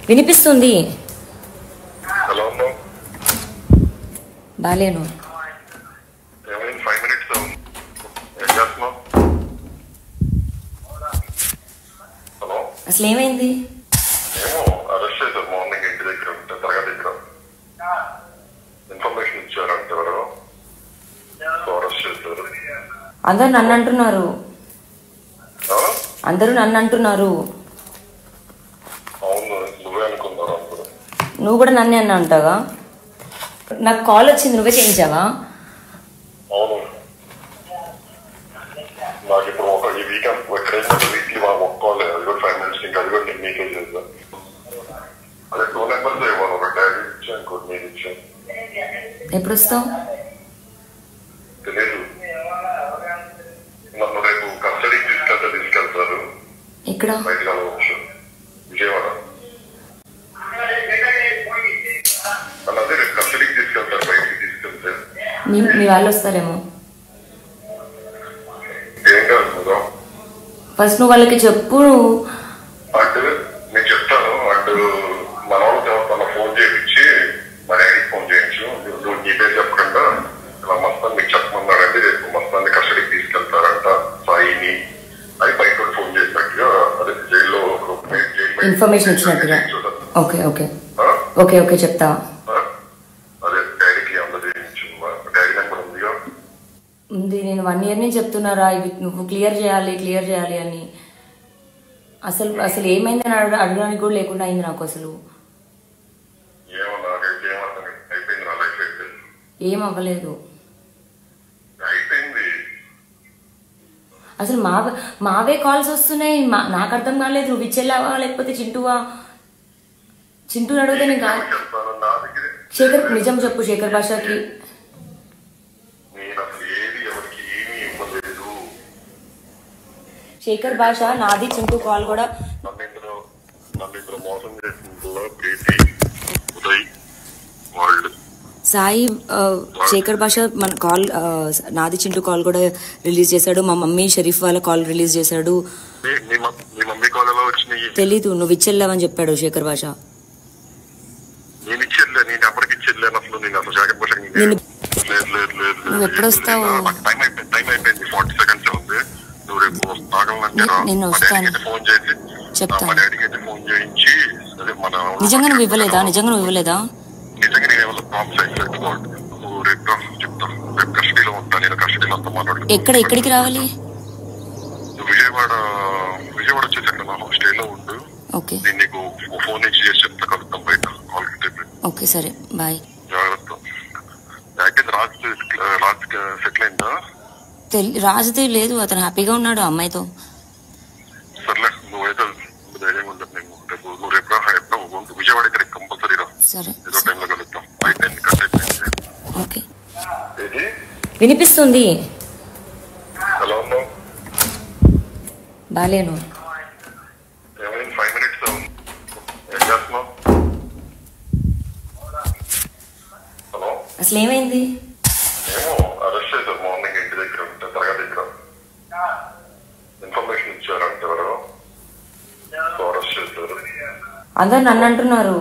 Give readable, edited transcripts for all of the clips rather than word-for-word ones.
వినిపిస్తుంది. హలో బాలేను. అసలు ఏమైంది? అరెస్ట్ చేశారు మార్నింగ్ ఇంటి దగ్గర ఉంటే తరగతి దగ్గర ఇన్ఫర్మేషన్ ఇచ్చారంటే ఎవరు అరెస్ట్ చేశారు. అందరూ నన్ను అంటున్నారు. అవును నువ్వే అనుకున్నారు అందరూ. నువ్వు కూడా నన్నే అన్నా అంటావా? నాకు కాల్ వచ్చింది, నువ్వే చేయించావా? అవును నాకు ఇప్పుడు ఒక ఈ వీకెండ్ ఎక్కడైనా వీక్లీ ఒక కాల్ లేదు. అది కూడా 5 minutes ఇంకా అది కూడా నేను మీకే చేద్దాం. అదే 2 numbers ఇవ్వను, ఒక డాడీ ఇచ్చాను ఇంకోటి మీరు ఇచ్చాను. ఎప్పుడు వస్తావు? తెలీదు. నన్ను రేపు కస్టడీకి తీసుకెళ్తారు. ఇక్కడ బయటకు వెళ్ళవచ్చు విజయవాడ. అదే రేపు కస్టడీకి తీసుకెళ్తారు, బయటికి తీసుకెళ్తే. మీ వాళ్ళు వస్తారేమో. ఏం కాదు ఫస్ట్ నువ్వు వాళ్ళకి చెప్పు. అంటే నేను చెప్తాను. అంటే మన వాళ్ళు తన ఫోన్ చేయించి మా డాడీకి ఫోన్ చేయించు. నువ్వు నీ పేరు చెప్పకుండా ఇలా మస్తాన్ మీకు చెప్పమన్నాడంటే రేపు మస్తాన్ని కస్టడీకి తీసుకెళ్తారంట సాయిని అని బయట ఫోన్ చేసినట్టుగా, అదే జైల్లో ఇన్ఫర్మేషన్ ఇచ్చినట్టుగా. ఓకే ఓకే ఓకే ఓకే చెప్తా. అదే డాడీకి అందరూ చేయించు. డాడీ నెంబర్ ఉందిగా. ఉంది. నేను 1 year నుంచి చెప్తున్నారా ఇవి నువ్వు క్లియర్ చేయాలి అని. అసలు ఏమైంది అని అడగడానికి కూడా లేకుండా అయింది నాకు. అసలు ఏం అవ్వలేదు. అసలు మావే కాల్స్ వస్తున్నాయి. నాకు అర్థం కాలేదు. నువ్వు విచ్చెల్లావా లేకపోతే చింటూ అడిగితే నేను శేఖర్ నిజం చెప్పు. శేఖర్ భాషకి శేఖర్ భాష నాది చింటూ కాల్ కూడా సాయి శేఖర్ భాష మన కాల్ నాది చింటూ కాల్ కూడా రిలీజ్ చేశాడు. మా మమ్మీ షరీఫ్ వాళ్ళ కాల్ రిలీజ్ చేశాడు. తెలీదు. నువ్వు ఇచ్చెళ్ళావని చెప్పాడు శేఖర్ భాష. నువ్వు ఎప్పుడు వస్తావు? నేను వస్తాను చెప్తాను. నిజంగా నువ్వు ఇవ్వలేదా? ఎక్కడికి రావాలి? విజయవాడ స్టేలో ఉండు. ఓకే నీకు ఫోన్ ఇచ్చి చేసి చెప్తా, కలుద్దాం బయట. ఓకే సరే బాయ్. జాగ్రత్త. రాజ్ సెటిల్ అయిందా? రాజుది లేదు, అతను హ్యాపీగా ఉన్నాడు అమ్మాయితో. సర్లే నువ్వైతే ధైర్యంగా ఉండదు. నువ్వు రేపు విజయవాడ ఇక్కడ కంపల్సరీ రా. సరే ఏదో టైంలో కలుద్దాం. ఓకే వినిపిస్తుంది. హలో బాలేను. 5 minutes ఏం చేస్తున్నావు? హలో అసలు ఏమైంది? అరెస్ట్ చేశారు మార్నింగ్ ఇంటి దగ్గర ఉంటే తరగతి దగ్గర ఇన్ఫర్మేషన్ ఇచ్చారంటే ఎవరు అరెస్ట్ చేశారు. అందరూ నన్ను అంటున్నారు.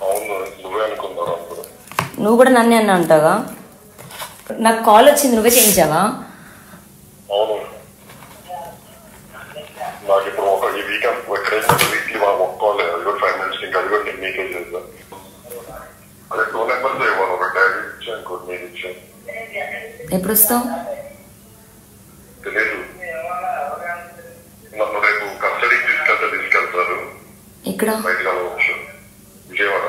అవును నువ్వే అనుకున్నారు అందరూ. నువ్వు కూడా నన్నే అన్నా అంటావా? నాకు కాల్ వచ్చింది, నువ్వే చేయించావా? అవును నాకు ఇప్పుడు ఒక ఈ వీకెండ్ ఎక్కడైనా వీక్లీ ఒక కాల్ లేదు. అది కూడా 5 minutes ఇంకా అది కూడా నేను మీకే చేద్దాం. అదే 2 numbers ఇవ్వను, ఒక డాడీ ఇచ్చాను ఇంకోటి మీరు ఇచ్చాను. ఎప్పుడు వస్తావు? తెలీదు. నన్ను రేపు కస్టడీకి తీసుకెళ్తారు. ఇక్కడ బయటకు వెళ్ళవచ్చు విజయవాడ.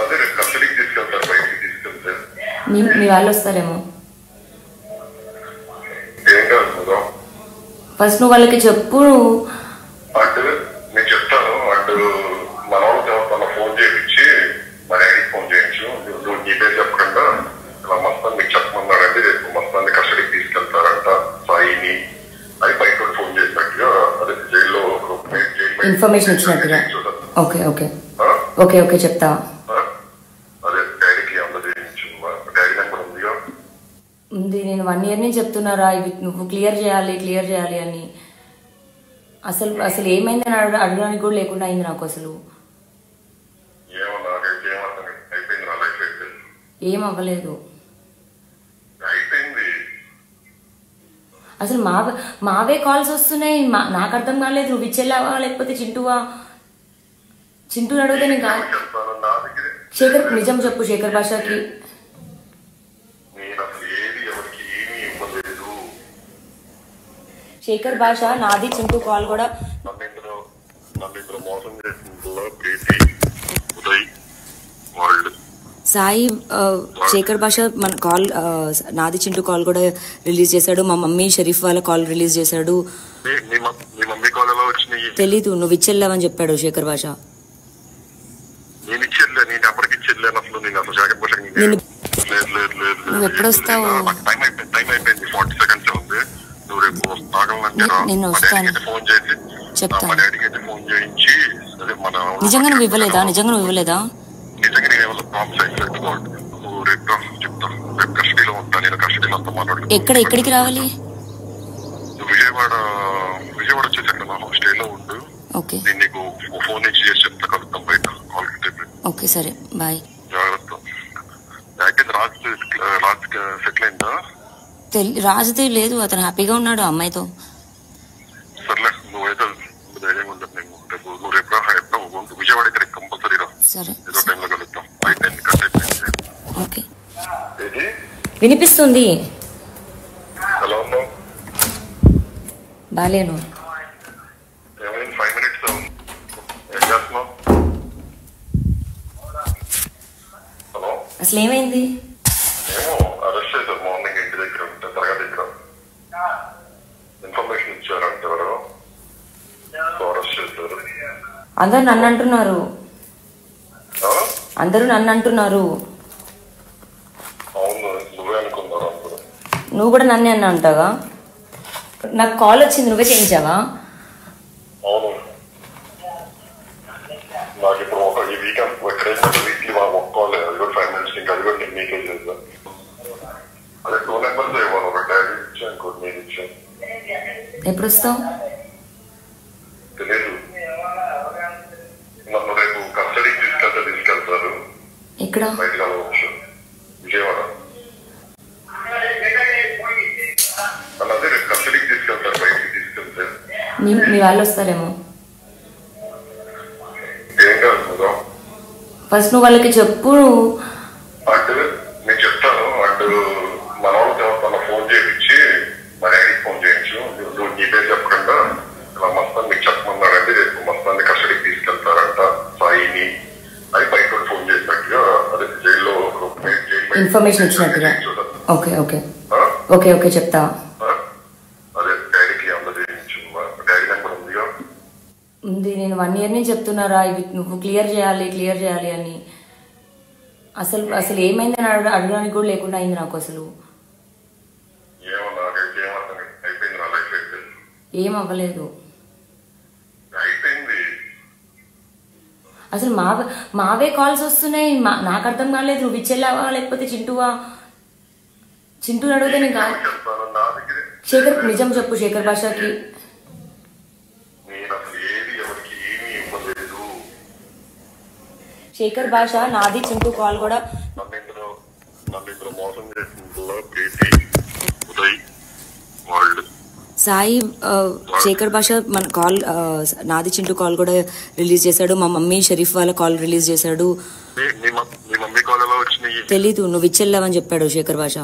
అదే రేపు కస్టడీకి తీసుకెళ్తారు, బయటికి తీసుకెళ్తే. మీ వాళ్ళు వస్తారేమో. ఏం కాదు ఫస్ట్ నువ్వు వాళ్ళకి చెప్పు. అంటే నేను చెప్తాను. అంటే మన వాళ్ళు తన ఫోన్ చేయించి మా డాడీకి ఫోన్ చేయించు. నువ్వు నీ పేరు చెప్పకుండా ఇలా మస్తాన్ మీకు చెప్పమన్నాడంటే రేపు మస్తాన్ని కస్టడీకి తీసుకెళ్తారంట సాయిని అని బయట ఫోన్ చేసినట్టుగా, అదే జైల్లో ఇన్ఫర్మేషన్ ఇచ్చినట్టుగా. ఓకే ఓకే ఓకే ఓకే చెప్తా. అదే డాడీకి అందరూ చేయించు. డాడీ నెంబర్ ఉందిగా. ఉంది. నేను 1 year నుంచి చెప్తున్నారా ఇవి నువ్వు క్లియర్ చేయాలి అని. అసలు ఏమైందని అడగడానికి కూడా లేకుండా అయింది నాకు. అసలు ఏం అవ్వలేదు. అసలు మావే కాల్స్ వస్తున్నాయి. నాకు అర్థం కాలేదు నువ్వు ఇచ్చేలావా లేకపోతే చింటూని అడిగితే నేను కాదు. శేఖర్ నిజం చెప్పు. శేఖర్ భాషకి శేఖర్ భాష నాది చింటూ కాల్ కూడా సాయి శేఖర్ భాష మన కాల్ నాది చింటూ కాల్ కూడా రిలీజ్ చేశాడు. మా మమ్మీ షరీఫ్ వాళ్ళ కాల్ రిలీజ్ చేశాడు. తెలీదు నువ్వు ఇచ్చెళ్ళావని చెప్పాడు శేఖర్ భాష. నువ్వు ఎప్పుడొస్తావు? నేను వస్తాను చెప్తాను. నిజంగా నువ్వు ఇవ్వలేదా? ఎక్కడికి రావాలి? విజయవాడ వచ్చేసరికి స్టేలో ఉండు. ఓకే నీకు ఫోన్ నుంచి చేసి చెప్తా, కలుద్దాం బయట. ఓకే సరే బాయ్. జాగ్రత్త. రాజ్ సెటిల్ అయిందా? రాజుది లేదు, అతను హ్యాపీగా ఉన్నాడు అమ్మాయితో. సర్లే నువ్వైతే ధైర్యంగా ఉండదు. నువ్వు రేపు విజయవాడ ఇక్కడ కంపల్సరీ రా. సరే ఏదో టైంలో కలుద్దాం. ఓకే వినిపిస్తుంది. హలో బాలేను. 5 minutes ఏం చేస్తున్నావు? హలో అసలు ఏమైంది? ఏమో అరెస్ట్ చేశారు మార్నింగ్ ఇంటి దగ్గర ఉంటే తరగతి దగ్గర ఇన్ఫర్మేషన్ ఇచ్చారంటే ఎవరో, సో అరెస్ట్ చేశారు. అందరూ నన్ను అంటున్నారు. అవును నువ్వే అనుకున్నారు అందరూ. నువ్వు కూడా నన్నే అన్నా అంటావా? నాకు కాల్ వచ్చింది, నువ్వే చేయించావా? అవును నాకు ఇప్పుడు ఈ వీకెండ్ వీక్లీ ఒక్కోలే. అది కూడా 5 minutes ఇంకా అది కూడా నేను మీకే చేద్దాం. అదే 2 numbers ఇవ్వాలి. ఒక డాడీ ఇచ్చా, ఇంకోటి మీరు ఇచ్చా. ఎప్పుడు వస్తావు? తెలీదు. నన్ను రేపు కస్టడీకి తీసుకెళ్తారు. ఎక్కడ? బయట కలవచ్చు. విజయవాడ. అదే రేపు కస్టడీకి తీసుకెళ్తారు. బయటికి తీసుకెళ్తే మీ వాళ్ళు వస్తారేమో. ఏం కాదు. ఫస్ట్ నువ్వు వాళ్ళకి చెప్పు. అంటే నేను చెప్తాను. అంటే మన వాళ్ళకి ఫోన్ చేయించి మా డాడీకి ఫోన్ చేయించు. నువ్వు నీ పేరు చెప్పకుండా ఇలా మస్తాన్ మీకు చెప్పమన్నాడంటే రేపు మస్తాన్ని కస్టడీకి తీసుకెళ్తారంట సాయిని అని బయట ఫోన్ చేసినట్టుగా, అదే జైల్లో ఇన్ఫర్మేషన్ ఇచ్చినట్టుగా. ఓకే చెప్తా. అదే డాడీకి అందరూ చేయించు. డాడీ నెంబర్ ఉందిగా? ఉంది. నేను 1 year నుంచి చెప్తున్నారా ఇవి నువ్వు క్లియర్ చేయాలి అని. అసలు ఏమైందని అడగడానికి కూడా లేకుండా అయింది నాకు. అసలు ఏం అవ్వలేదు. అసలు మావే కాల్స్ వస్తున్నాయి. నాకు అర్థం కాలేదు నువ్వు ఇచ్చేలావా లేకపోతే చింటూని అడిగితే నేను కాదు. శేఖర్ నిజం చెప్పు. శేఖర్ భాషకి శేఖర్ భాష నాది చింటూ కాల్ కూడా సాయి శేఖర్ భాష మన కాల్ నాది చింటూ కాల్ కూడా రిలీజ్ చేశాడు. మా మమ్మీ షరీఫ్ వాళ్ళ కాల్ రిలీజ్ చేశాడు. తెలీదు నువ్వు ఇచ్చెళ్ళావని చెప్పాడు శేఖర్ భాష.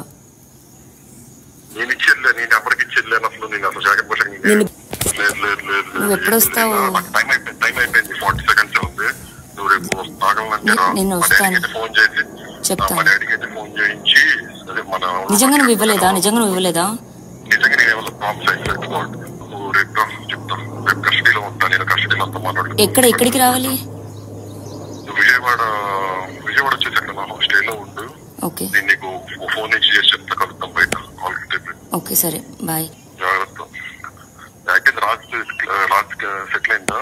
నువ్వు ఎప్పుడొస్తావు? నేను వస్తాను చెప్తాను. నిజంగా నువ్వు ఇవ్వలేదా? ఎక్కడికి రావాలి? విజయవాడ వచ్చేసరికి స్టేలో ఉండు. ఓకే నీకు ఫోన్ నుంచి చేసి చెప్తా, కలుద్దాం బయట. ఓకే సరే బాయ్. జాగ్రత్త. రాజ్ సెటిల్ అయిందా?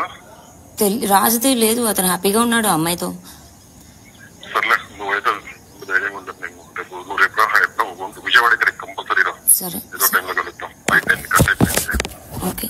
రాజుది లేదు, అతను హ్యాపీగా ఉన్నాడు అమ్మాయితో. సర్లే నువ్వైతే ధైర్యంగా ఉండదు. నువ్వు రేపు విజయవాడ ఇక్కడ కంపల్సరీ రా. సరే ఏదో టైంలో కలుద్దాం. 5:10 కట్ అయిపోయింది. ఓకే.